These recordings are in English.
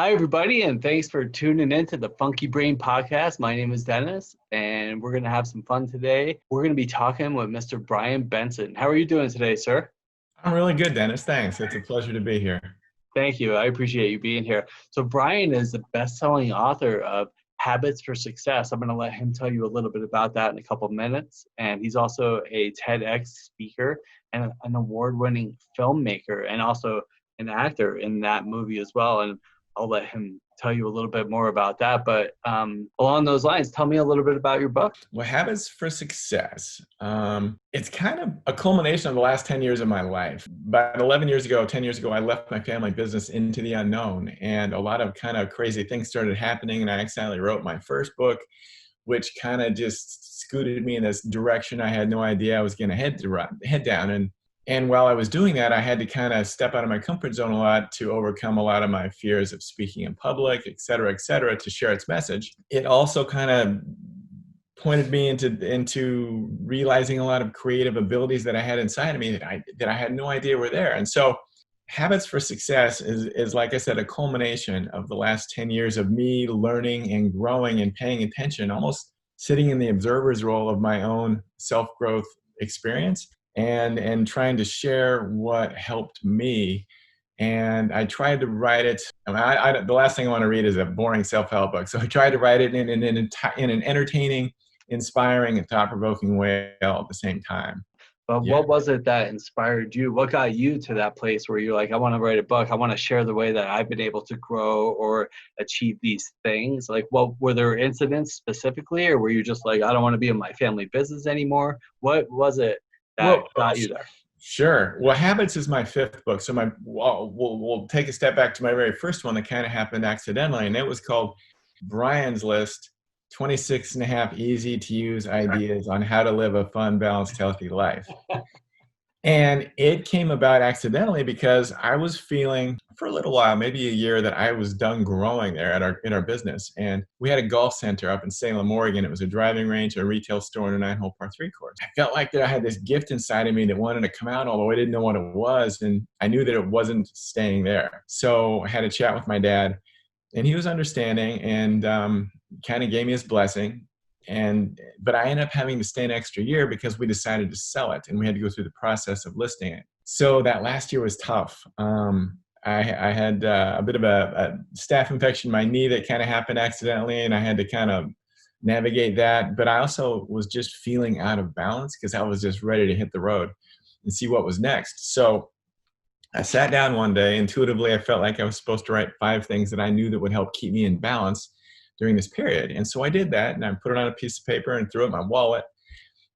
Hi, everybody, and thanks for tuning in to the Funky Brain Podcast. My name is Dennis, and we're going to have some fun today. We're going to be talking with Mr. Brian Benson. How are you doing today, sir? I'm really good, Dennis. Thanks. It's a pleasure to be here. Thank you. I appreciate you being here. So Brian is the best-selling author of Habits for Success. I'm going to let him tell you a little bit about that in a couple of minutes. And he's also a TEDx speaker and an award-winning filmmaker and also an actor in that movie as well. And I'll let him tell you a little bit more about that. But along those lines, tell me a little bit about your book. Well, Habits for Success. It's kind of a culmination of the last 10 years of my life. About 10 years ago, I left my family business into the unknown. And a lot of kind of crazy things started happening. And I accidentally wrote my first book, which kind of just scooted me in this direction I had no idea I was going to head down. And while I was doing that, I had to kind of step out of my comfort zone a lot to overcome a lot of my fears of speaking in public, et cetera, to share its message. It also kind of pointed me into realizing a lot of creative abilities that I had inside of me that I had no idea were there. And so Habits for Success is, like I said, a culmination of the last 10 years of me learning and growing and paying attention, almost sitting in the observer's role of my own self-growth experience. And trying to share what helped me. And I tried to write it. The last thing I want to read is a boring self-help book. So I tried to write it in an entertaining, inspiring, and thought-provoking way all at the same time. But what was it that inspired you? What got you to that place where you're like, I want to write a book. I want to share the way that I've been able to grow or achieve these things. Like, what were there incidents specifically, or were you just like, I don't want to be in my family business anymore? What was it that got you there? Sure. Well, Habits is my fifth book. So we'll take a step back to my very first one that kind of happened accidentally. And it was called Brian's List, 26 and a half easy to use ideas on how to live a fun, balanced, healthy life. And it came about accidentally because I was feeling for a little while, maybe a year, that I was done growing there in our business. And we had a golf center up in Salem, Oregon. It was a driving range, a retail store, and a 9-hole par 3 course. I felt like that I had this gift inside of me that wanted to come out, although I didn't know what it was. And I knew that it wasn't staying there. So I had a chat with my dad, and he was understanding and kind of gave me his blessing. But I ended up having to stay an extra year because we decided to sell it, and we had to go through the process of listing it. So that last year was tough. I had a bit of a staph infection in my knee that kind of happened accidentally, and I had to kind of navigate that. But I also was just feeling out of balance because I was just ready to hit the road and see what was next. So I sat down one day. Intuitively, I felt like I was supposed to write 5 things that I knew that would help keep me in balance during this period. And so I did that, and I put it on a piece of paper and threw it in my wallet.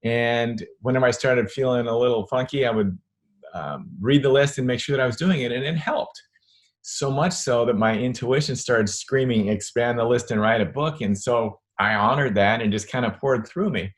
And whenever I started feeling a little funky, I would read the list and make sure that I was doing it, and it helped. So much so that my intuition started screaming, expand the list and write a book. And so I honored that and just kind of poured through me.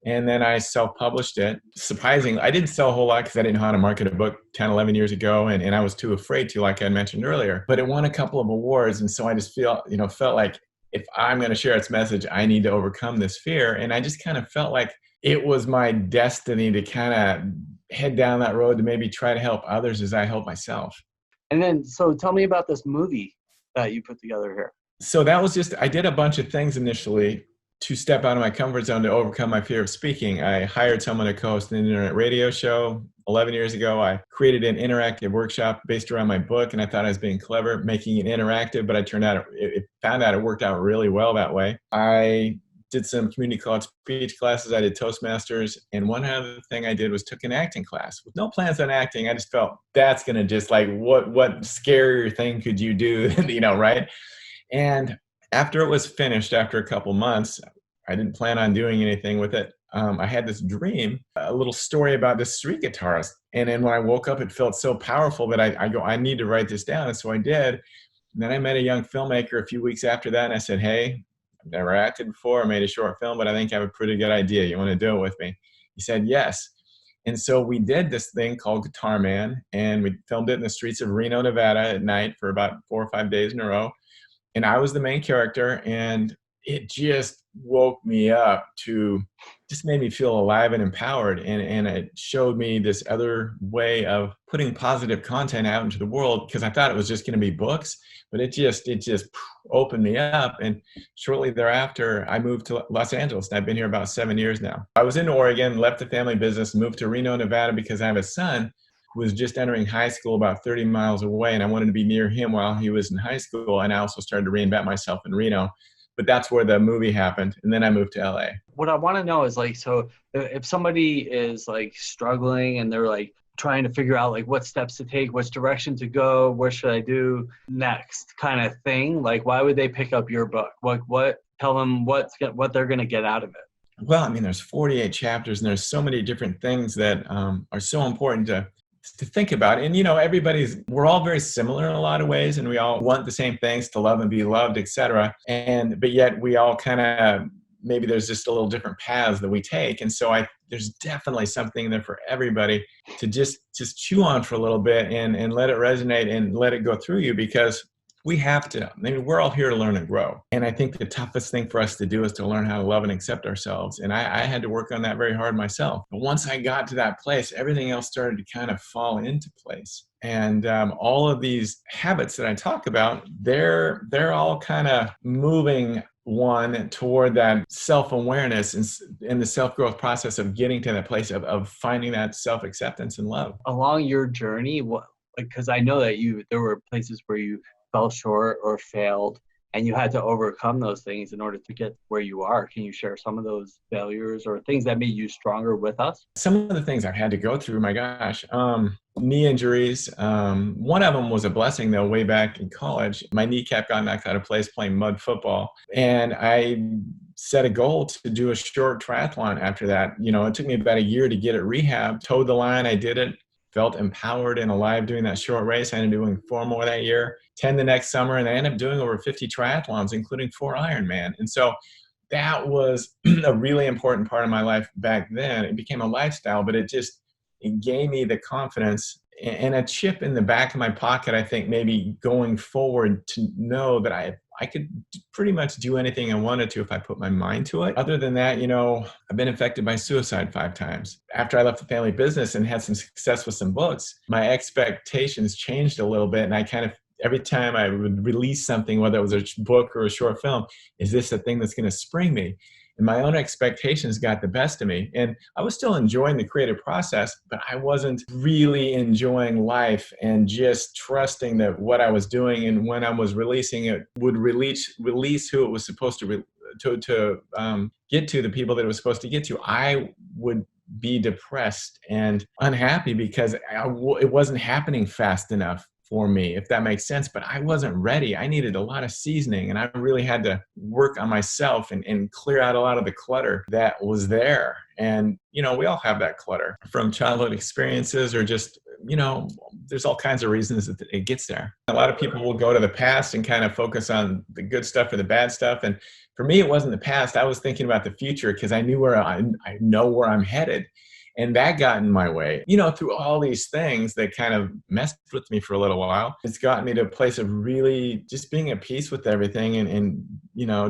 And then I self-published it. Surprisingly, I didn't sell a whole lot because I didn't know how to market a book 10, 11 years ago. And I was too afraid to, like I mentioned earlier. But it won a couple of awards. And so I just felt like, if I'm going to share its message, I need to overcome this fear. And I just kind of felt like it was my destiny to kind of head down that road to maybe try to help others as I help myself. And then, so tell me about this movie that you put together here. So that was I did a bunch of things initially to step out of my comfort zone to overcome my fear of speaking. I hired someone to co-host an internet radio show. 11 years ago, I created an interactive workshop based around my book, and I thought I was being clever, making it interactive, but it found out it worked out really well that way. I did some community college speech classes. I did Toastmasters, and one other thing I did was took an acting class. With no plans on acting, I just felt that's going to just like, what scarier thing could you do, right? And after it was finished, after a couple months, I didn't plan on doing anything with it. I had this dream, a little story about this street guitarist. And then when I woke up, it felt so powerful that I need to write this down. And so I did. And then I met a young filmmaker a few weeks after that. And I said, hey, I've never acted before. I made a short film, but I think I have a pretty good idea. You want to do it with me? He said, yes. And so we did this thing called Guitar Man. And we filmed it in the streets of Reno, Nevada at night for about 4 or 5 days in a row. And I was the main character. And it just woke me up to just made me feel alive and empowered. And it showed me this other way of putting positive content out into the world, because I thought it was just going to be books, but it just opened me up. And shortly thereafter, I moved to Los Angeles, and I've been here about 7 years now. I was in Oregon, left the family business, moved to Reno, Nevada, because I have a son who was just entering high school about 30 miles away, and I wanted to be near him while he was in high school. And I also started to reinvent myself in Reno. But that's where the movie happened. And then I moved to LA. What I want to know is like, so if somebody is like struggling and they're like trying to figure out like what steps to take, which direction to go, what should I do next kind of thing, like why would they pick up your book? What tell them what they're going to get out of it? Well, I mean, there's 48 chapters, and there's so many different things that are so important to think about. And, we're all very similar in a lot of ways, and we all want the same things, to love and be loved, etc. But yet we all kind of, maybe there's just a little different paths that we take. And so there's definitely something there for everybody to just chew on for a little bit and let it resonate and let it go through you, because we have to. I mean, we're all here to learn and grow. And I think the toughest thing for us to do is to learn how to love and accept ourselves. And I had to work on that very hard myself. But once I got to that place, everything else started to kind of fall into place. And all of these habits that I talk about, they're all kind of moving one toward that self-awareness and the self-growth process of getting to that place of finding that self-acceptance and love. Along your journey, because I know that there were places where you fell short or failed, and you had to overcome those things in order to get where you are. Can you share some of those failures or things that made you stronger with us? Some of the things I've had to go through, my gosh, knee injuries. One of them was a blessing, though, way back in college. My kneecap got knocked out of place playing mud football. And I set a goal to do a short triathlon after that. It took me about a year to get it rehabbed, towed the line. I did it. Felt empowered and alive doing that short race. I ended up doing 4 more that year, 10 the next summer, and I ended up doing over 50 triathlons, including 4 Ironman. And so that was a really important part of my life back then. It became a lifestyle, but it gave me the confidence and a chip in the back of my pocket, I think, maybe going forward, to know that I could pretty much do anything I wanted to if I put my mind to it. Other than that, I've been affected by suicide 5 times. After I left the family business and had some success with some books, my expectations changed a little bit. And I kind of, every time I would release something, whether it was a book or a short film, is this the thing that's going to spring me? And my own expectations got the best of me. And I was still enjoying the creative process, but I wasn't really enjoying life and just trusting that what I was doing and when I was releasing it would release who it was supposed to get to, the people that it was supposed to get to. I would be depressed and unhappy because it wasn't happening fast enough for me, if that makes sense. But I wasn't ready. I needed a lot of seasoning, and I really had to work on myself and clear out a lot of the clutter that was there. And, we all have that clutter from childhood experiences, or just, there's all kinds of reasons that it gets there. A lot of people will go to the past and kind of focus on the good stuff or the bad stuff. And for me, it wasn't the past. I was thinking about the future, because I knew I know where I'm headed. And that got in my way, through all these things that kind of messed with me for a little while. It's gotten me to a place of really just being at peace with everything and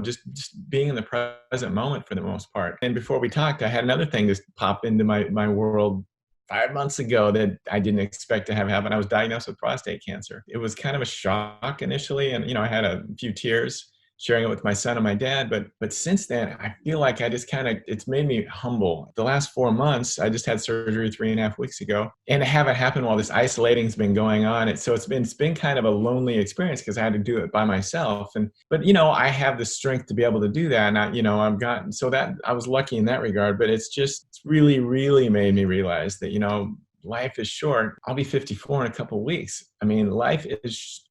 just being in the present moment for the most part. And before we talked, I had another thing just pop into my world 5 months ago that I didn't expect to have happen. I was diagnosed with prostate cancer. It was kind of a shock initially. And, I had a few tears sharing it with my son and my dad. But since then, I feel like it's made me humble. The last 4 months, I just had surgery 3.5 weeks ago, and to have it happen while this isolating's been going on. It's been kind of a lonely experience, because I had to do it by myself. But I have the strength to be able to do that. And so that I was lucky in that regard, but it's really, really made me realize that, life is short. I'll be 54 in a couple of weeks. I mean, life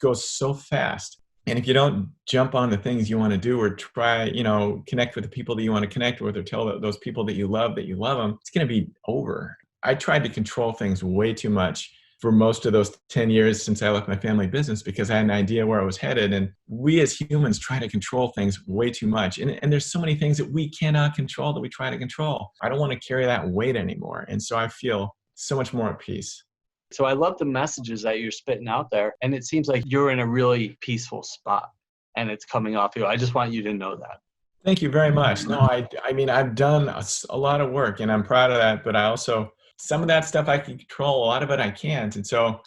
goes so fast. And if you don't jump on the things you want to do, or try, connect with the people that you want to connect with, or tell those people that you love them, it's going to be over. I tried to control things way too much for most of those 10 years since I left my family business, because I had an idea where I was headed. And we as humans try to control things way too much. And there's so many things that we cannot control that we try to control. I don't want to carry that weight anymore. And so I feel so much more at peace. So I love the messages that you're spitting out there. And it seems like you're in a really peaceful spot, and it's coming off you. I just want you to know that. Thank you very much. No, I mean, I've done a lot of work and I'm proud of that, but I also, some of that stuff I can control, a lot of it I can't. And so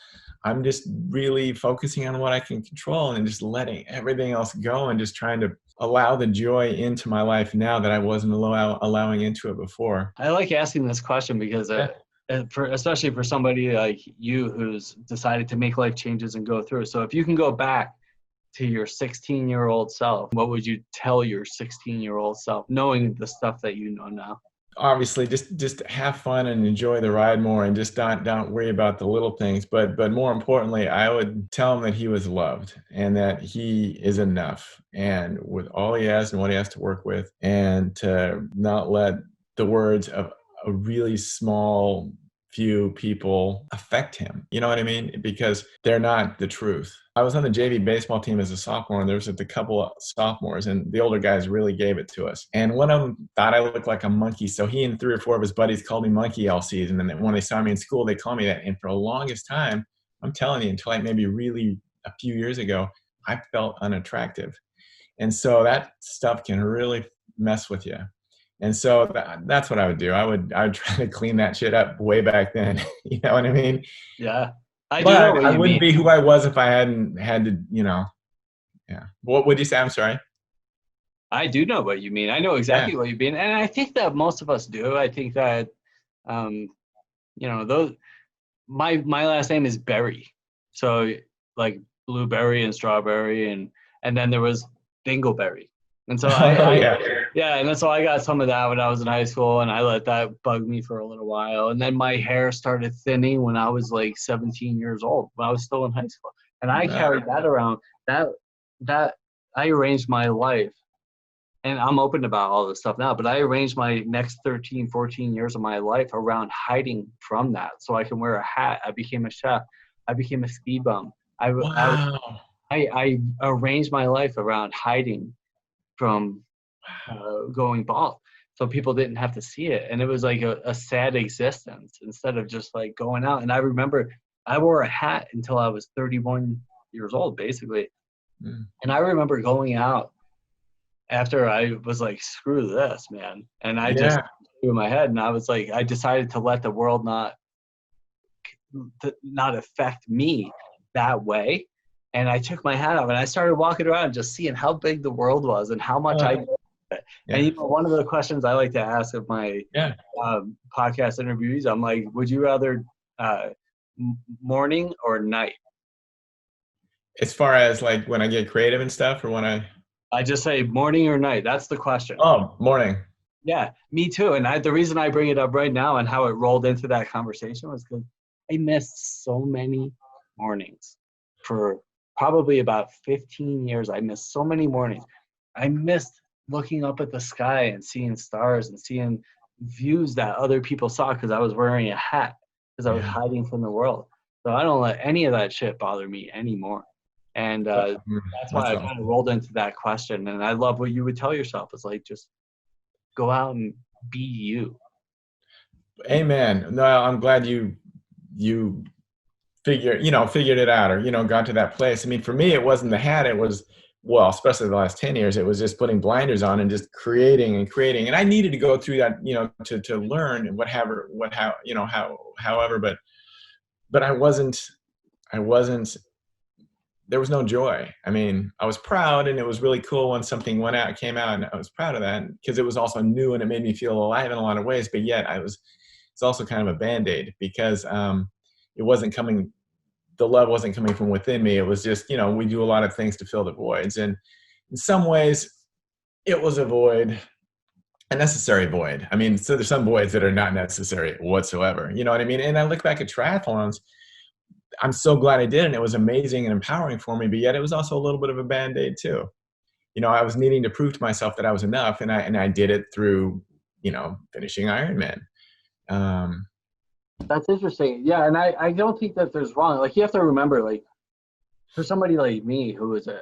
I'm just really focusing on what I can control and just letting everything else go and just trying to allow the joy into my life now that I wasn't allowing into it before. I like asking this question because Yeah. especially for somebody like you who's decided to make life changes and go through. So if you can go back to your 16-year-old self, what would you tell your 16-year-old self, knowing the stuff that you know now? Obviously just have fun and enjoy the ride more and just don't worry about the little things, but more importantly, I would tell him that he was loved and that he is enough and with all he has and what he has to work with, and to not let the words of a really small few people affect him. You know what I mean? Because they're not the truth. I was on the JV baseball team as a sophomore, and there was a couple of sophomores, and the older guys really gave it to us. And one of them thought I looked like a monkey, so he and 3 or 4 of his buddies called me Monkey all season. And then when they saw me in school, they called me that. And for the longest time, I'm telling you, until like maybe really a few years ago, I felt unattractive. And so that stuff can really mess with you. And so that's what I would do. I would try to clean that shit up way back then. You know what I mean? Yeah, I do know But what I you wouldn't mean. be who I was if I hadn't had to, yeah. What would you say? I'm sorry. I do know what you mean. I know Yeah. exactly what you mean. And I think that most of us do. I think that, um, those, my last name is Berry. So like blueberry and strawberry and then there was dingleberry. And so Oh I yeah. yeah, and then so I got some of that when I was in high school and I let that bug me for a little while. And then my hair started thinning when I was like 17 years old, when I was still in high school. And I carried that around. That that I arranged my life, and I'm open about all this stuff now, but I arranged my next 13, 14 years of my life around hiding from that. So I can wear a hat. I became a chef. I became a ski bum. Wow. I arranged my life around hiding from going bald. So people didn't have to see it. And it was like a sad existence instead of just like going out. And I remember I wore a hat until I was 31 years old, basically. Mm. And I remember going out after I was like, screw this, man. And I just Yeah. threw my head and I was like, I decided to let the world not affect me that way. And I took my hat off and I started walking around just seeing how big the world was and how much I Uh, did it. And yeah. one of the questions I like to ask of my Yeah. podcast interviewees, I'm like, would you rather uh, morning or night? As far as like when I get creative and stuff, or when I just say morning or night. That's the question. oh, morning. Yeah, me too. And the reason I bring it up right now and how it rolled into that conversation was because I missed so many mornings for probably about 15 years. I missed so many mornings. I missed looking up at the sky and seeing stars and seeing views that other people saw because I was wearing a hat because I was Yeah. hiding from the world. So I don't let any of that shit bother me anymore. And that's why That's I awesome. kind of rolled into that question. And I love what you would tell yourself. It's like, just go out and be you. Amen. No, I'm glad you figured it out, or got to that place. I mean, for me it wasn't the hat. It was, well, especially the last 10 years, it was just putting blinders on and just creating and creating. And I needed to go through that, to learn however, but I wasn't there was no joy. I mean, I was proud and it was really cool when something came out, and I was proud of that because it was also new and it made me feel alive in a lot of ways. But yet it's also kind of a Band-Aid because it wasn't coming, the love wasn't coming from within me. It was just, we do a lot of things to fill the voids. And in some ways it was a void, a necessary void. I mean, so there's some voids that are not necessary whatsoever. You know what I mean? And I look back at triathlons, I'm so glad I did, and it was amazing and empowering for me, but yet it was also a little bit of a Band-Aid too. I was needing to prove to myself that I was enough, and I did it through, finishing Ironman. That's interesting. Yeah, and I don't think that there's wrong. Like you have to remember, like for somebody like me who is an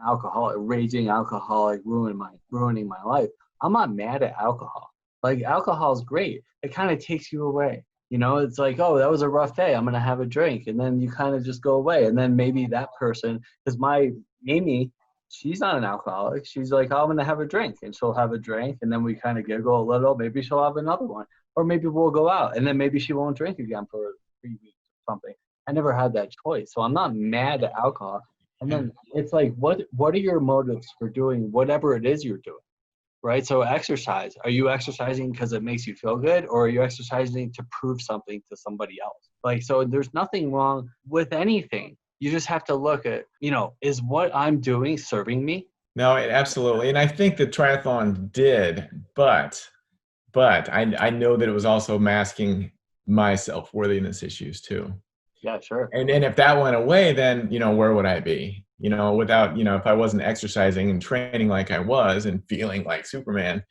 alcoholic, raging alcoholic, ruining my life, I'm not mad at alcohol. Like alcohol is great. It kind of takes you away. It's like, oh, that was a rough day. I'm gonna have a drink, and then you kind of just go away. And then maybe that person, because Mimi she's not an alcoholic. She's like, oh, I'm going to have a drink, and she'll have a drink. And then we kind of giggle a little. Maybe she'll have another one, or maybe we'll go out, and then maybe she won't drink again for 3 weeks or something. I never had that choice. So I'm not mad at alcohol. And then it's like, what are your motives for doing whatever it is you're doing? Right? So exercise. Are you exercising because it makes you feel good, or are you exercising to prove something to somebody else? Like, so there's nothing wrong with anything. You just have to look at, is what I'm doing serving me? No, absolutely. And I think the triathlon did, but I know that it was also masking my self-worthiness issues too. Yeah, sure. And if that went away, then, where would I be? Without, if I wasn't exercising and training like I was and feeling like Superman,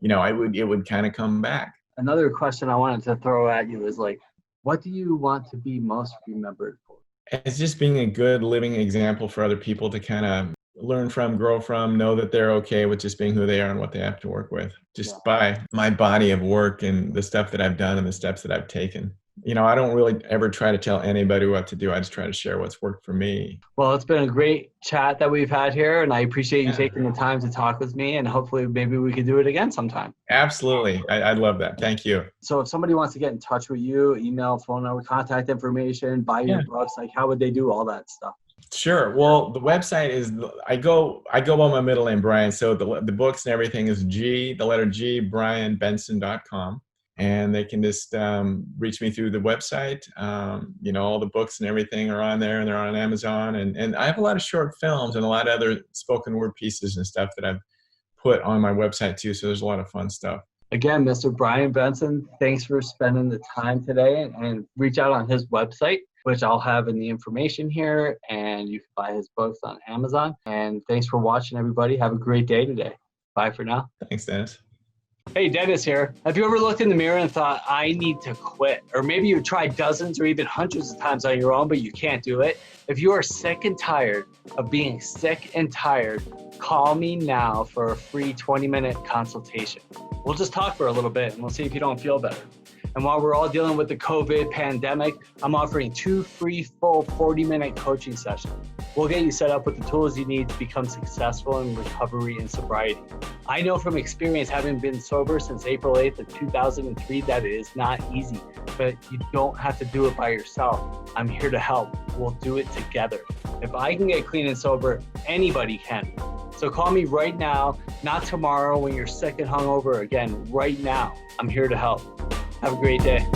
it would kind of come back. Another question I wanted to throw at you is like, what do you want to be most remembered for? It's just being a good living example for other people to kind of learn from, grow from, know that they're okay with just being who they are and what they have to work with. Just by my body of work and the stuff that I've done and the steps that I've taken. I don't really ever try to tell anybody what to do. I just try to share what's worked for me. Well, it's been a great chat that we've had here, and I appreciate you taking the time to talk with me, and hopefully maybe we could do it again sometime. Absolutely. I'd love that. Thank you. So if somebody wants to get in touch with you, email, phone number, contact information, buy your books, like how would they do all that stuff? Sure. Well, the website is, I go by my middle name, Brian. So the books and everything is the letter G, BrianBenson.com. And they can just reach me through the website. All the books and everything are on there, and they're on Amazon. And I have a lot of short films and a lot of other spoken word pieces and stuff that I've put on my website too. So there's a lot of fun stuff. Again, Mr. Brian Benson, thanks for spending the time today, and reach out on his website, which I'll have in the information here, and you can buy his books on Amazon. And thanks for watching, everybody. Have a great day today. Bye for now. Thanks, Dennis. Hey, Dennis here. Have you ever looked in the mirror and thought, I need to quit? Or maybe you've tried dozens or even hundreds of times on your own, but you can't do it. If you are sick and tired of being sick and tired, call me now for a free 20-minute consultation. We'll just talk for a little bit and we'll see if you don't feel better. And while we're all dealing with the COVID pandemic, I'm offering 2 free full 40-minute coaching sessions. We'll get you set up with the tools you need to become successful in recovery and sobriety. I know from experience, having been sober since April 8th of 2003, that it is not easy, but you don't have to do it by yourself. I'm here to help. We'll do it together. If I can get clean and sober, anybody can. So call me right now, not tomorrow when you're sick and hungover. Again, right now. I'm here to help. Have a great day.